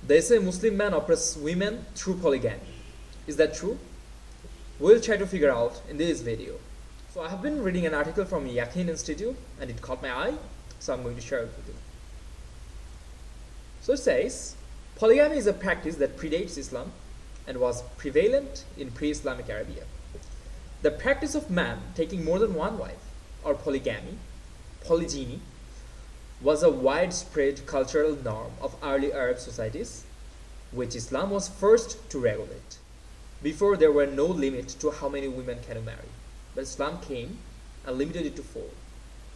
They say Muslim men oppress women through polygamy. Is that true? We'll try to figure out in this video. So I have been reading an article from Yakin Institute and it caught my eye, so I'm going to share it with you. So it says, polygamy is a practice that predates Islam and was prevalent in pre-Islamic Arabia. The practice of man taking more than one wife, or polygamy, polygyny, was a widespread cultural norm of early Arab societies, which Islam was first to regulate. Before, there were no limit to how many women can you marry. But Islam came and limited it to 4.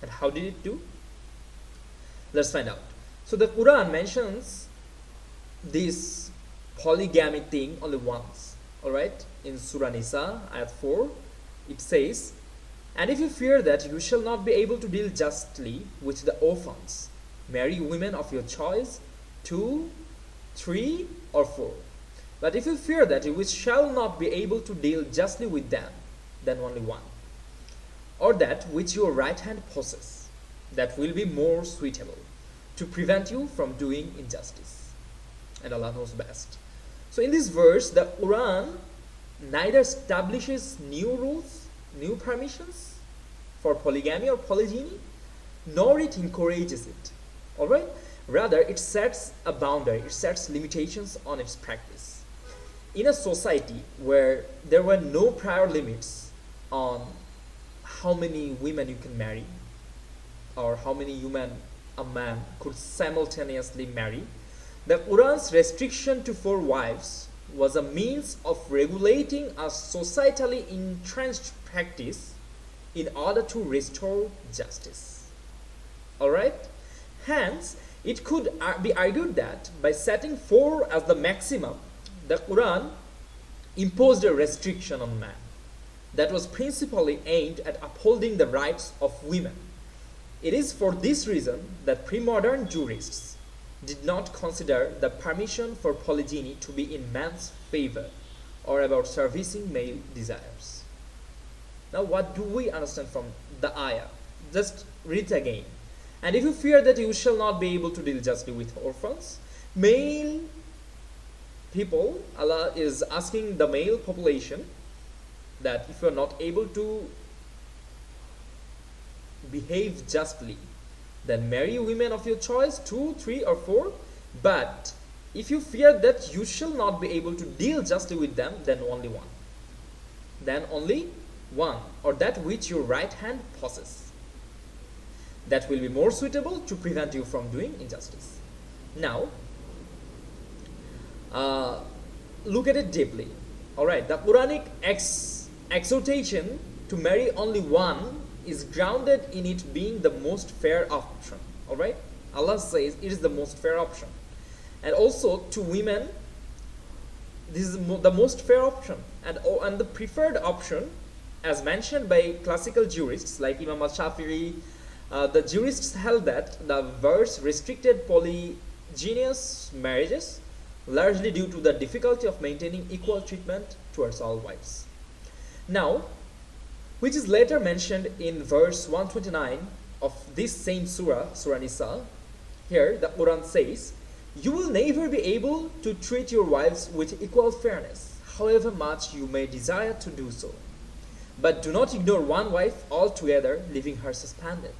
And how did it do? Let's find out. So the Quran mentions this polygamy thing only once. Alright? In Surah Nisa, ayat 4, it says, "And if you fear that you shall not be able to deal justly with the orphans, marry women of your choice, 2, 3, or 4. But if you fear that you shall not be able to deal justly with them, then only 1. Or that which your right hand possesses, that will be more suitable to prevent you from doing injustice. And Allah knows best." So in this verse, the Quran neither establishes new rules, new permissions for polygamy or polygyny, nor it encourages it. Alright? Rather, it sets a boundary, it sets limitations on its practice. In a society where there were no prior limits on how many women you can marry, or how many women a man could simultaneously marry, the Quran's restriction to 4 wives was a means of regulating a societally entrenched practice in order to restore justice. Alright? Hence, it could be argued that by setting 4 as the maximum, the Quran imposed a restriction on man that was principally aimed at upholding the rights of women. It is for this reason that pre-modern jurists did not consider the permission for polygyny to be in man's favor or about servicing male desires. Now, what do we understand from the ayah? Just read it again. "And if you fear that you shall not be able to deal justly with orphans," male people, Allah is asking the male population that if you are not able to behave justly, then marry women of your choice, 2, 3, or 4. But if you fear that you shall not be able to deal justly with them, then only 1. Then only 1, or that which your right hand possesses, that will be more suitable to prevent you from doing injustice. Now, look at it deeply. Alright, the Quranic exhortation to marry only 1 is grounded in it being the most fair option. Alright? Allah says it is the most fair option. And also to women, this is the most fair option. And the preferred option, as mentioned by classical jurists like Imam al-Shafi'i, the jurists held that the verse restricted polygynous marriages largely due to the difficulty of maintaining equal treatment towards all wives. Now, which is later mentioned in verse 129 of this same surah, Surah Nisa. Here, the Quran says, "You will never be able to treat your wives with equal fairness, however much you may desire to do so. But do not ignore one wife altogether, leaving her suspended,"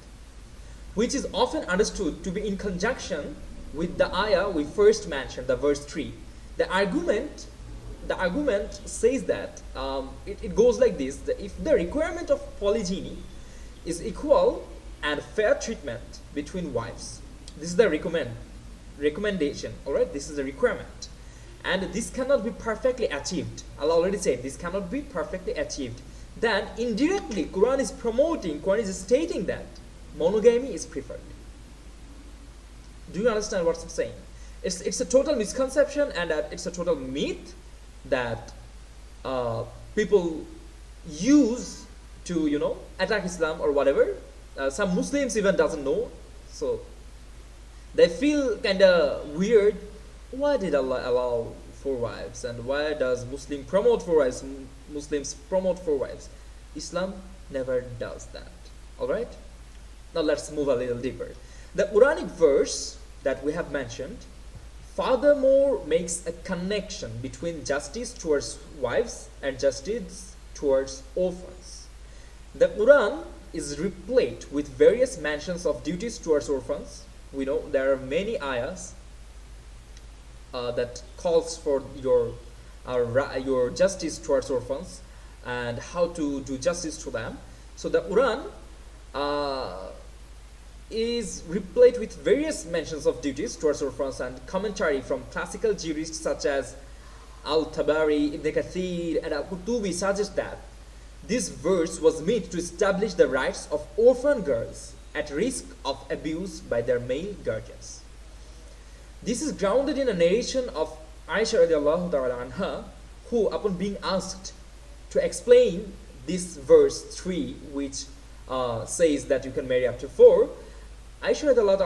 which is often understood to be in conjunction with the ayah we first mentioned, the verse 3. The argument says that it goes like this: that if the requirement of polygyny is equal and fair treatment between wives, this is the recommendation. Alright, this is the requirement, and this cannot be perfectly achieved. Allah already said this cannot be perfectly achieved. Then indirectly, Quran is stating that monogamy is preferred. Do you understand what I'm saying? It's a total misconception, and it's a total myth that people use to attack Islam or whatever. Some Muslims even doesn't know, so they feel kind of weird. Why did Allah allow 4 wives, and why does Muslims promote 4 wives? Islam never does that. Alright? Now let's move a little deeper. The Quranic verse that we have mentioned furthermore makes a connection between justice towards wives and justice towards orphans. The Quran is replete with various mentions of duties towards orphans. We know there are many ayahs that calls for your justice towards orphans and how to do justice to them. So the Quran is replete with various mentions of duties towards orphans, and commentary from classical jurists such as Al-Tabari, Ibn Kathir, and Al-Qutubi suggest that this verse was meant to establish the rights of orphan girls at risk of abuse by their male guardians. This is grounded in a narration of Aisha radiallahu ta'ala anha, who, upon being asked to explain this verse 3, which says that you can marry up to 4, Aisha radiallahu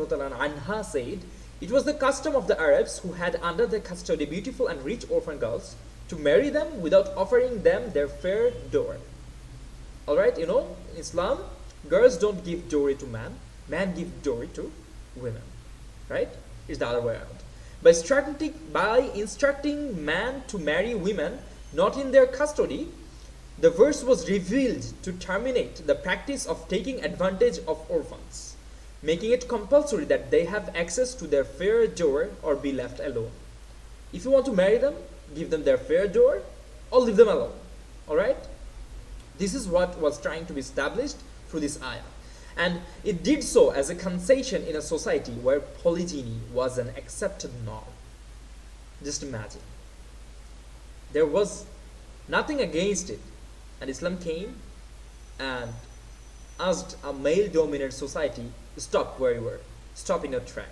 ta'ala anha said, it was the custom of the Arabs who had under their custody beautiful and rich orphan girls to marry them without offering them their fair dowry. Alright, in Islam, girls don't give dowry to man give dowry to women. Right? It's the other way around. By instructing man to marry women not in their custody, the verse was revealed to terminate the practice of taking advantage of orphans, making it compulsory that they have access to their fair dowry or be left alone. If you want to marry them, give them their fair dowry or leave them alone. Alright? This is what was trying to be established through this ayah. And it did so as a concession in a society where polygyny was an accepted norm. Just imagine. There was nothing against it. And Islam came and asked a male-dominated society to stop where you were. Stop in your track.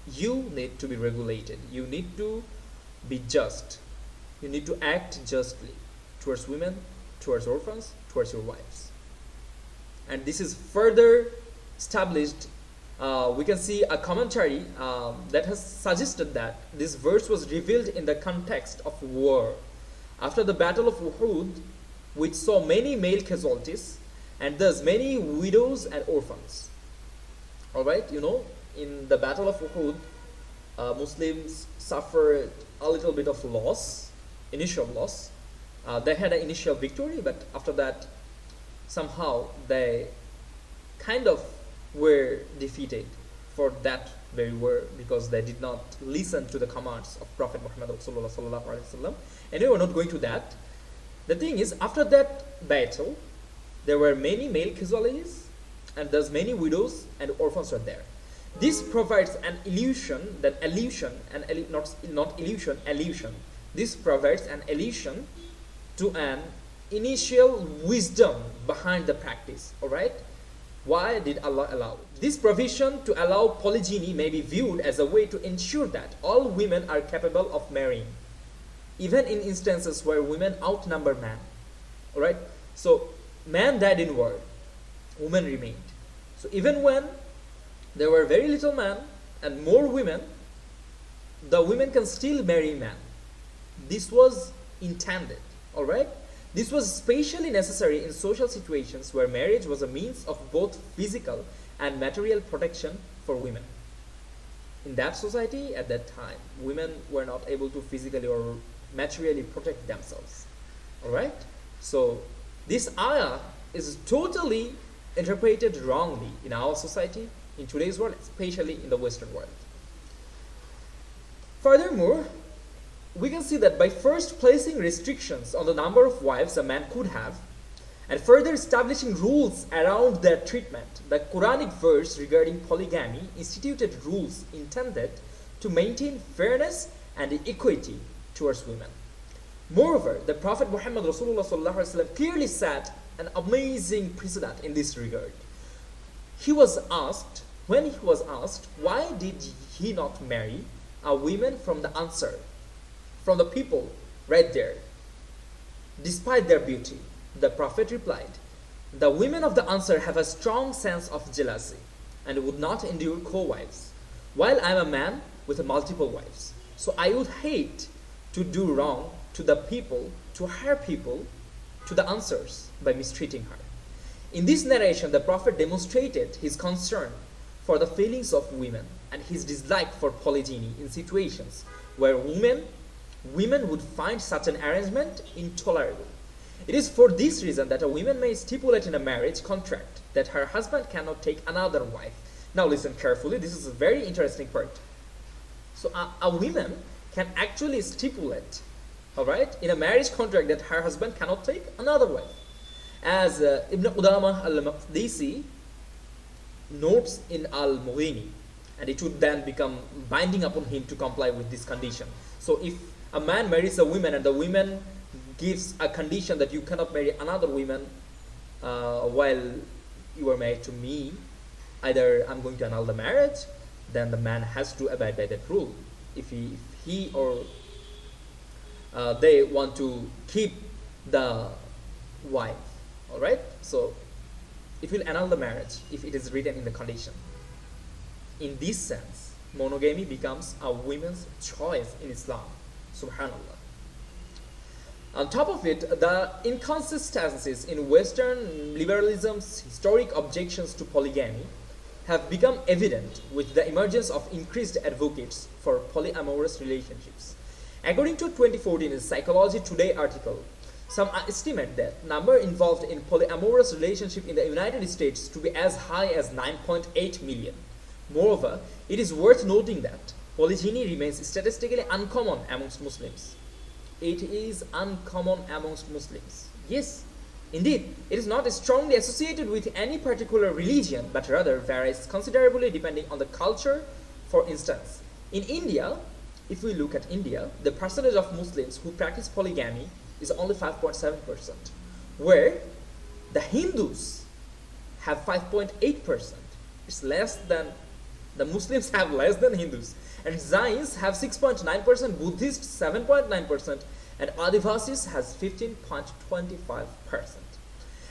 You need to be regulated. You need to be just. You need to act justly towards women, towards orphans, towards your wives. And this is further established. We can see a commentary that has suggested that this verse was revealed in the context of war. After the Battle of Uhud, which saw many male casualties and thus many widows and orphans. Alright, in the Battle of Uhud, Muslims suffered a little bit of loss, initial loss. They had an initial victory, but after that, somehow they kind of were defeated for that very war because they did not listen to the commands of Prophet Muhammad sallallahu alaihi wasallam. Anyway, we're not going to that. The thing is, after that battle, there were many male casualties and thus many widows and orphans were there. This provides an illusion, illusion. This provides an illusion to an initial wisdom behind the practice. Alright? Why did Allah allow it? This provision to allow polygyny may be viewed as a way to ensure that all women are capable of marrying, even in instances where women outnumber man. Alright? So, man died in war, women remained. So, even when there were very little men and more women, the women can still marry man. This was intended. Alright? This was especially necessary in social situations where marriage was a means of both physical and material protection for women. In that society, at that time, women were not able to physically or materially protect themselves. Alright? So, this ayah is totally interpreted wrongly in our society, in today's world, especially in the Western world. Furthermore, we can see that by first placing restrictions on the number of wives a man could have, and further establishing rules around their treatment, the Quranic verse regarding polygamy instituted rules intended to maintain fairness and equity towards women. Moreover, the Prophet Muhammad Rasulullah sallallahu alaihi wasallam clearly set an amazing precedent in this regard. When he was asked, why did he not marry a woman from the Ansar, from the people right there, despite their beauty? The Prophet replied, the women of the Ansar have a strong sense of jealousy and would not endure co-wives, while I am a man with multiple wives. So I would hate to do wrong to the people, to her people, to the Ansars by mistreating her. In this narration, the Prophet demonstrated his concern for the feelings of women and his dislike for polygyny in situations where women would find such an arrangement intolerable. It is for this reason that a woman may stipulate in a marriage contract that her husband cannot take another wife. Now listen carefully, this is a very interesting part. So a woman can actually stipulate, all right, in a marriage contract that her husband cannot take another wife. As Ibn Qudamah al-Maqdisi notes in Al-Mughni, and it would then become binding upon him to comply with this condition. So if a man marries a woman and the woman gives a condition that you cannot marry another woman while you are married to me, either I'm going to annul the marriage, then the man has to abide by that rule. If he or they want to keep the wife, all right? So it will annul the marriage if it is written in the condition. In this sense, monogamy becomes a woman's choice in Islam. Subhanallah. On top of it, the inconsistencies in Western liberalism's historic objections to polygamy have become evident with the emergence of increased advocates for polyamorous relationships. According to a 2014 Psychology Today article, some estimate that number involved in polyamorous relationship in the United States to be as high as 9.8 million. Moreover, it is worth noting that polygyny remains statistically uncommon amongst Muslims. It is uncommon amongst Muslims. Yes, indeed, it is not strongly associated with any particular religion, but rather varies considerably depending on the culture. For instance, in India, if we look at India, the percentage of Muslims who practice polygamy is only 5.7%, where the Hindus have 5.8%. It's less than, the Muslims have less than Hindus. And Jains have 6.9%, Buddhists 7.9%, and Adivasis has 15.25%.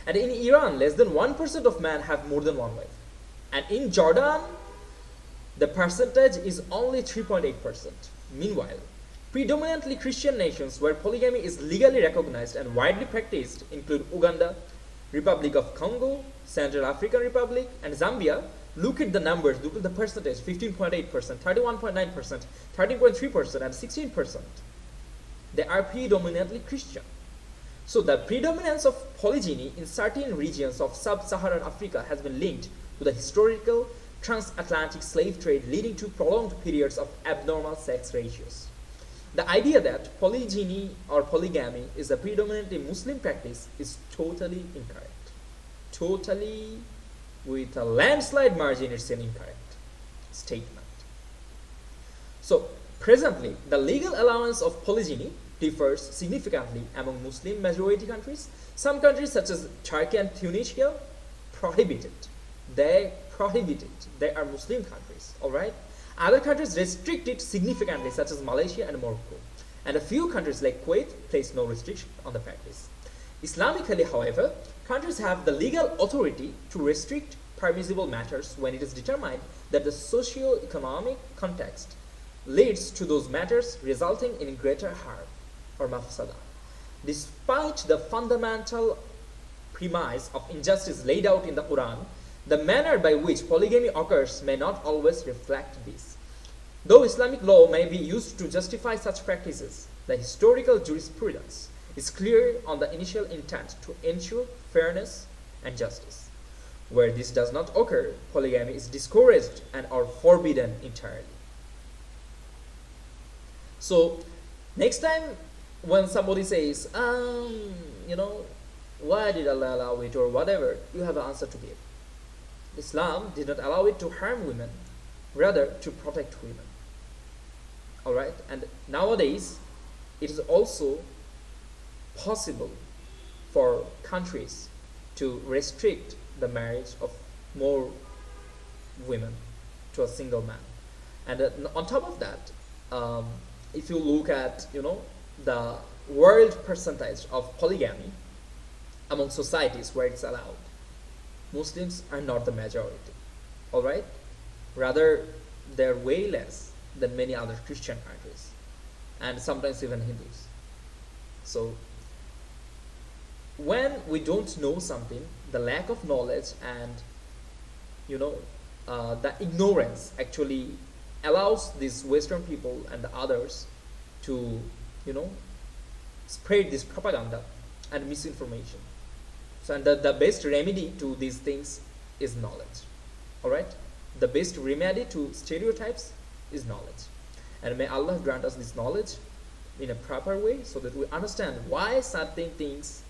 And in Iran, less than 1% of men have more than one wife. And in Jordan, the percentage is only 3.8%. Meanwhile, predominantly Christian nations where polygamy is legally recognized and widely practiced include Uganda, Republic of Congo, Central African Republic, and Zambia. Look at the numbers, look at the percentage, 15.8%, 31.9%, 13.3%, and 16%. They are predominantly Christian. So the predominance of polygyny in certain regions of sub-Saharan Africa has been linked to the historical transatlantic slave trade, leading to prolonged periods of abnormal sex ratios. The idea that polygyny or polygamy is a predominantly Muslim practice is totally incorrect. Totally, with a landslide margin, it's an incorrect statement. So, presently, the legal allowance of polygyny differs significantly among Muslim majority countries. Some countries such as Turkey and Tunisia prohibit it. They prohibit it. They are Muslim countries, alright? Other countries restrict it significantly, such as Malaysia and Morocco. And a few countries like Kuwait place no restriction on the practice. Islamically, however, countries have the legal authority to restrict permissible matters when it is determined that the socio-economic context leads to those matters resulting in greater harm or mafsada. Despite the fundamental premise of injustice laid out in the Quran, the manner by which polygamy occurs may not always reflect this. Though Islamic law may be used to justify such practices, the historical jurisprudence is clear on the initial intent to ensure fairness and justice. Where this does not occur, polygamy is discouraged and or forbidden entirely. So, next time when somebody says, why did Allah allow it or whatever, you have an answer to give. Islam did not allow it to harm women, rather to protect women. Alright, and nowadays it is also possible for countries to restrict the marriage of more women to a single man. And on top of that, if you look at the world percentage of polygamy among societies where it's allowed, Muslims are not the majority, alright? Rather, they're way less than many other Christian countries, and sometimes even Hindus. So, when we don't know something, the lack of knowledge and the ignorance actually allows these Western people and the others to, you know, spread this propaganda and misinformation. So, and the best remedy to these things is knowledge. All right, the best remedy to stereotypes is knowledge, and may Allah grant us this knowledge in a proper way so that we understand why certain things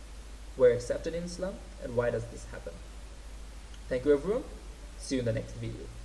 were accepted in Islam and why does this happen. Thank you everyone. See you in the next video.